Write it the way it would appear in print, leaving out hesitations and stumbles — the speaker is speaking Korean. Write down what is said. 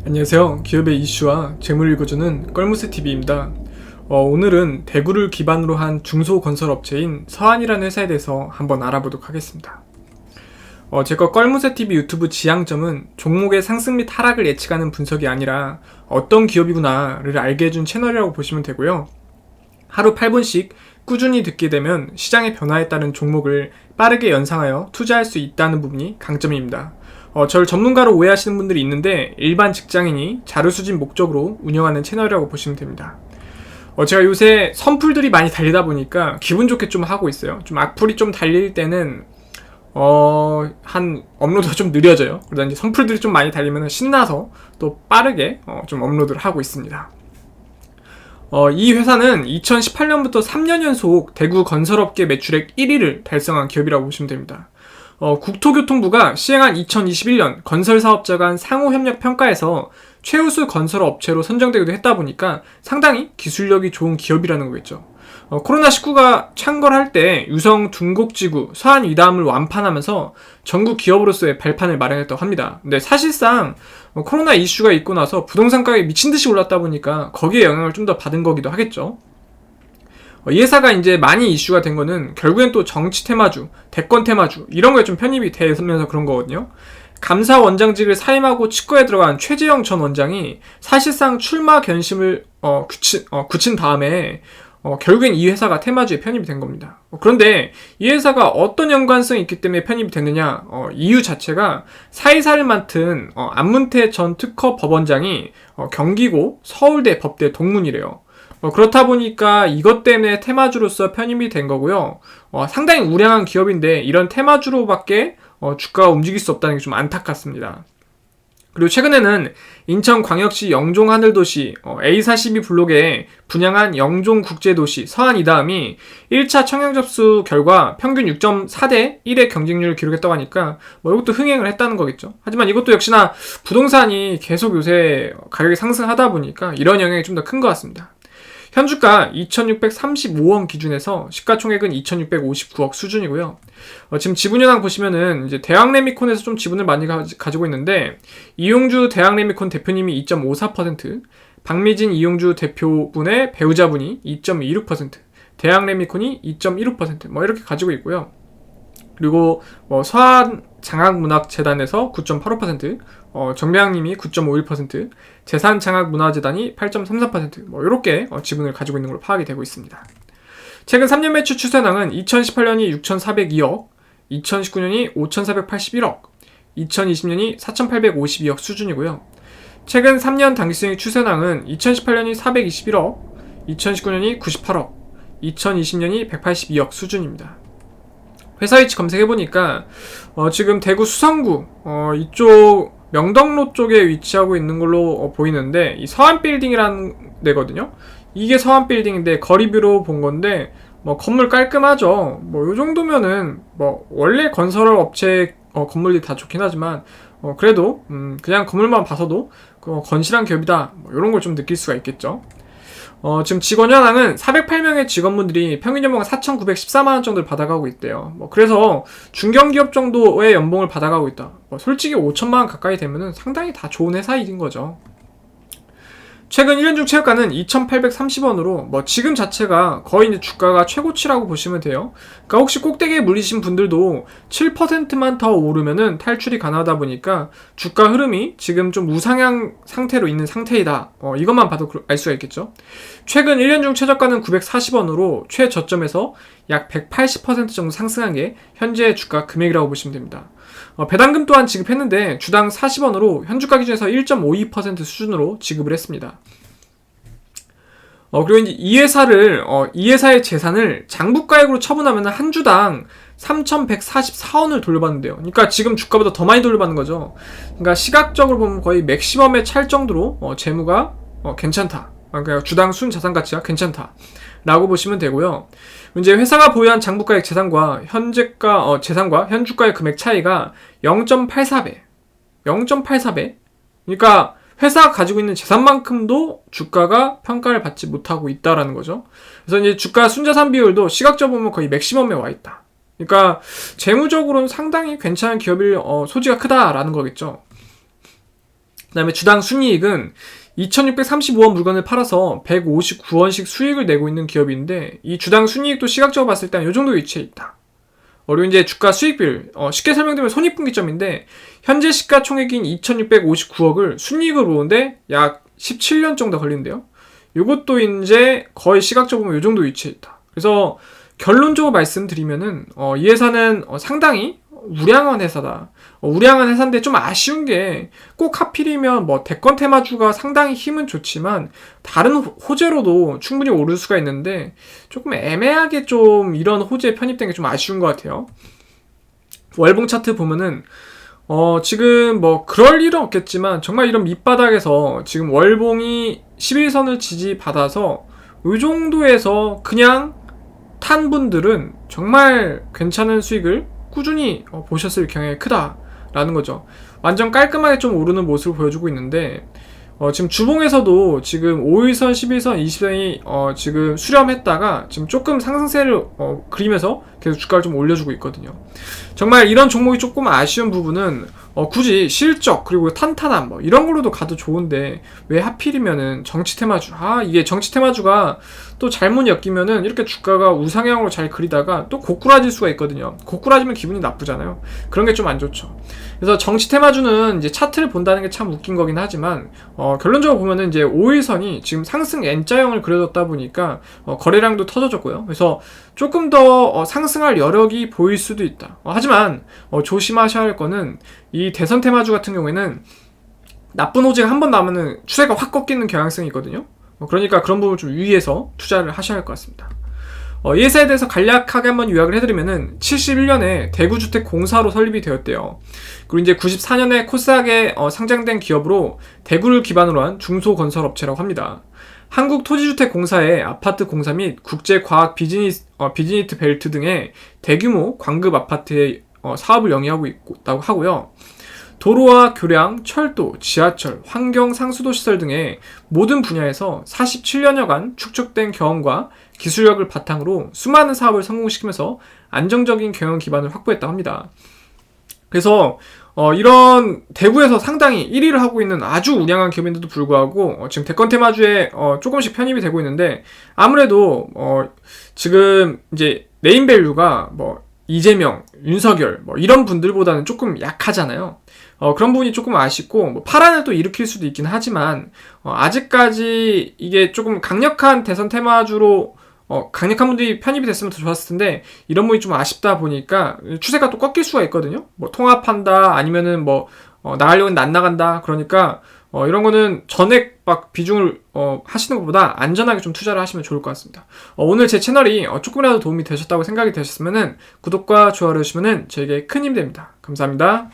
안녕하세요. 기업의 이슈와 재물 읽어주는 껄무새TV입니다. 오늘은 대구를 기반으로 한 중소건설업체인 서한이라는 회사에 대해서 한번 알아보도록 하겠습니다. 제가 껄무새TV 유튜브 지향점은 종목의 상승 및 하락을 예측하는 분석이 아니라 어떤 기업이구나를 알게 해준 채널이라고 보시면 되고요. 하루 8분씩 꾸준히 듣게 되면 시장의 변화에 따른 종목을 빠르게 연상하여 투자할 수 있다는 부분이 강점입니다. 저를 전문가로 오해하시는 분들이 있는데 일반 직장인이 자료 수집 목적으로 운영하는 채널이라고 보시면 됩니다. 제가 요새 선풀들이 많이 달리다 보니까 기분 좋게 좀 하고 있어요. 좀 악플이 좀 달릴 때는 한 업로드가 좀 느려져요. 그러다 이제 선풀들이 좀 많이 달리면 신나서 또 빠르게 좀 업로드를 하고 있습니다. 이 회사는 2018년부터 3년 연속 대구 건설업계 매출액 1위를 달성한 기업이라고 보시면 됩니다. 국토교통부가 시행한 2021년 건설사업자 간 상호협력 평가에서 최우수 건설업체로 선정되기도 했다 보니까 상당히 기술력이 좋은 기업이라는 거겠죠. 코로나19가 창궐할 때 유성 둔곡지구 서한 위담을 완판하면서 전국 기업으로서의 발판을 마련했다고 합니다. 근데 사실상 코로나 이슈가 있고 나서 부동산 가격이 미친듯이 올랐다 보니까 거기에 영향을 좀 더 받은 거기도 하겠죠. 이 회사가 이제 많이 이슈가 된 거는 결국엔 또 정치 테마주, 대권 테마주 이런 거에 좀 편입이 되면서 그런 거거든요. 감사원장직을 사임하고 치과에 들어간 최재형 전 원장이 사실상 출마 결심을 굳힌 다음에 결국엔 이 회사가 테마주에 편입이 된 겁니다. 그런데 이 회사가 어떤 연관성이 있기 때문에 편입이 됐느냐, 이유 자체가 사이사를 맡은 안문태 전 특허 법원장이 경기고 서울대 법대 동문이래요. 그렇다 보니까 이것 때문에 테마주로서 편입이 된 거고요. 상당히 우량한 기업인데 이런 테마주로밖에 주가가 움직일 수 없다는 게 좀 안타깝습니다. 그리고 최근에는 인천광역시 영종하늘도시 A42 블록에 분양한 영종국제도시 서한이다음이 1차 청약 접수 결과 평균 6.4대 1의 경쟁률을 기록했다고 하니까 이것도 흥행을 했다는 거겠죠. 하지만 이것도 역시나 부동산이 계속 요새 가격이 상승하다 보니까 이런 영향이 좀 더 큰 것 같습니다. 현주가 2,635원 기준에서 시가총액은 2,659억 수준이고요. 지금 지분현황 보시면은 이제 대왕레미콘에서 좀 지분을 많이 가지고 있는데 이용주 대왕레미콘 대표님이 2.54%, 박미진 이용주 대표분의 배우자분이 2.26%, 대왕레미콘이 2.15% 이렇게 가지고 있고요. 그리고 서한장학문학재단에서 9.85%, 정배양님이 9.51%, 재산장학문화재단이 8.33% 이렇게 지분을 가지고 있는 걸로 파악이 되고 있습니다. 최근 3년 매출 추세량은 2018년이 6,402억, 2019년이 5,481억, 2020년이 4,852억 수준이고요. 최근 3년 당기순이익 추세량은 2018년이 421억, 2019년이 98억, 2020년이 182억 수준입니다. 회사 위치 검색해보니까 지금 대구 수성구 이쪽 명덕로 쪽에 위치하고 있는 걸로 보이는데 이 서한빌딩이라는 데거든요. 이게 서한빌딩인데 거리뷰로 본 건데 건물 깔끔하죠. 요 정도면은 원래 건설업체 건물이 다 좋긴 하지만 그래도 그냥 건물만 봐서도 건실한 기업이다 이런 걸 좀 느낄 수가 있겠죠. 지금 직원 현황은 408명의 직원분들이 평균 연봉 4,914만원 정도를 받아가고 있대요. 그래서 중견기업 정도의 연봉을 받아가고 있다. 솔직히 5천만원 가까이 되면은 상당히 다 좋은 회사인 거죠. 최근 1년 중 최저가는 2,830원으로 지금 자체가 거의 이제 주가가 최고치라고 보시면 돼요. 그러니까 혹시 꼭대기에 물리신 분들도 7%만 더 오르면은 탈출이 가능하다 보니까 주가 흐름이 지금 좀 우상향 상태로 있는 상태이다. 이것만 봐도 알 수가 있겠죠. 최근 1년 중 최저가는 940원으로 최저점에서 약 180% 정도 상승한 게 현재 주가 금액이라고 보시면 됩니다. 배당금 또한 지급했는데 주당 40원으로 현주가 기준에서 1.52% 수준으로 지급을 했습니다. 그리고 이제 이 회사의 재산을 장부가액으로 처분하면 한 주당 3,144원을 돌려받는데요. 그러니까 지금 주가보다 더 많이 돌려받는 거죠. 그러니까 시각적으로 보면 거의 맥시멈에 찰 정도로 재무가 괜찮다. 그러니까 주당 순자산 가치가 괜찮다 라고 보시면 되고요. 이제 회사가 보유한 장부가액 재산과 재산과 현주가의 금액 차이가 0.84배. 그러니까 회사가 가지고 있는 재산만큼도 주가가 평가를 받지 못하고 있다라는 거죠. 그래서 이제 주가 순자산 비율도 시각적으로 보면 거의 맥시멈에 와 있다. 그러니까 재무적으로는 상당히 괜찮은 기업일 소지가 크다라는 거겠죠. 그다음에 주당 순이익은 2,635원 물건을 팔아서 159원씩 수익을 내고 있는 기업인데 이 주당 순이익도 시각적으로 봤을 때 이 정도 위치에 있다. 그리고 이제 주가 수익비율 쉽게 설명드리면 손익분기점인데 현재 시가총액인 2,659억을 순이익으로 보는데 약 17년 정도 걸리는데요. 이것도 이제 거의 시각적으로 보면 이 정도 위치에 있다. 그래서 결론적으로 말씀드리면은 이 회사는 상당히 우량한 회사다. 우량한 회사인데 좀 아쉬운 게 꼭 하필이면 뭐 대권 테마주가 상당히 힘은 좋지만 다른 호재로도 충분히 오를 수가 있는데 조금 애매하게 좀 이런 호재에 편입된 게 좀 아쉬운 것 같아요. 월봉 차트 보면은 지금 뭐 그럴 일은 없겠지만 정말 이런 밑바닥에서 지금 월봉이 11선을 지지받아서 이 정도에서 그냥 탄 분들은 정말 괜찮은 수익을 꾸준히 보셨을 경향이 크다라는 거죠. 완전 깔끔하게 좀 오르는 모습을 보여주고 있는데 지금 주봉에서도 지금 5일선, 11선, 20선이 지금 수렴했다가 지금 조금 상승세를 그리면서 계속 주가를 좀 올려주고 있거든요. 정말 이런 종목이 조금 아쉬운 부분은 굳이 실적 그리고 탄탄함 뭐 이런 걸로도 가도 좋은데 왜 하필이면은 정치 테마주 이게 정치 테마주가 또 잘못 엮이면은 이렇게 주가가 우상향으로 잘 그리다가 또 고꾸라질 수가 있거든요. 고꾸라지면 기분이 나쁘잖아요. 그런 게 좀 안 좋죠. 그래서 정치 테마주는 이제 차트를 본다는 게 참 웃긴 거긴 하지만 결론적으로 보면은 이제 5일선이 지금 상승 N자형을 그려졌다 보니까 거래량도 터져졌고요. 그래서 조금 더 상승할 여력이 보일 수도 있다. 하지만 조심하셔야 할 거는 이 대선 테마주 같은 경우에는 나쁜 호재가 한 번 나오면은 추세가 확 꺾이는 경향성이 있거든요. 그러니까 그런 부분을 좀 유의해서 투자를 하셔야 할 것 같습니다. 이 회사에 대해서 간략하게 한번 요약을 해드리면은 71년에 대구주택공사로 설립이 되었대요. 그리고 이제 94년에 코스닥에 상장된 기업으로 대구를 기반으로 한 중소건설업체라고 합니다. 한국토지주택공사의 아파트 공사 및 국제과학 비즈니스 벨트 등의 대규모 광급 아파트의 사업을 영위하고 있다고 하고요. 도로와 교량, 철도, 지하철, 환경 상수도 시설 등의 모든 분야에서 47년여간 축적된 경험과 기술력을 바탕으로 수많은 사업을 성공시키면서 안정적인 경영 기반을 확보했다고 합니다. 그래서 이런 대구에서 상당히 1위를 하고 있는 아주 우량한 기업인데도 불구하고 지금 대권 테마주에 조금씩 편입이 되고 있는데 아무래도 지금 이제 네임밸류가 뭐 이재명, 윤석열 뭐 이런 분들보다는 조금 약하잖아요. 그런 부분이 조금 아쉽고 뭐 파란을 또 일으킬 수도 있긴 하지만 아직까지 이게 조금 강력한 대선 테마주로 강력한 분들이 편입이 됐으면 더 좋았을 텐데 이런 부분이 좀 아쉽다 보니까 추세가 또 꺾일 수가 있거든요. 뭐 통합한다 아니면은 뭐 나가려고 안 나간다 그러니까 이런 거는 전액 막 비중을 하시는 것보다 안전하게 좀 투자를 하시면 좋을 것 같습니다. 오늘 제 채널이 조금이라도 도움이 되셨다고 생각이 되셨으면은 구독과 좋아요를 해주시면은 저에게 큰 힘이 됩니다. 감사합니다.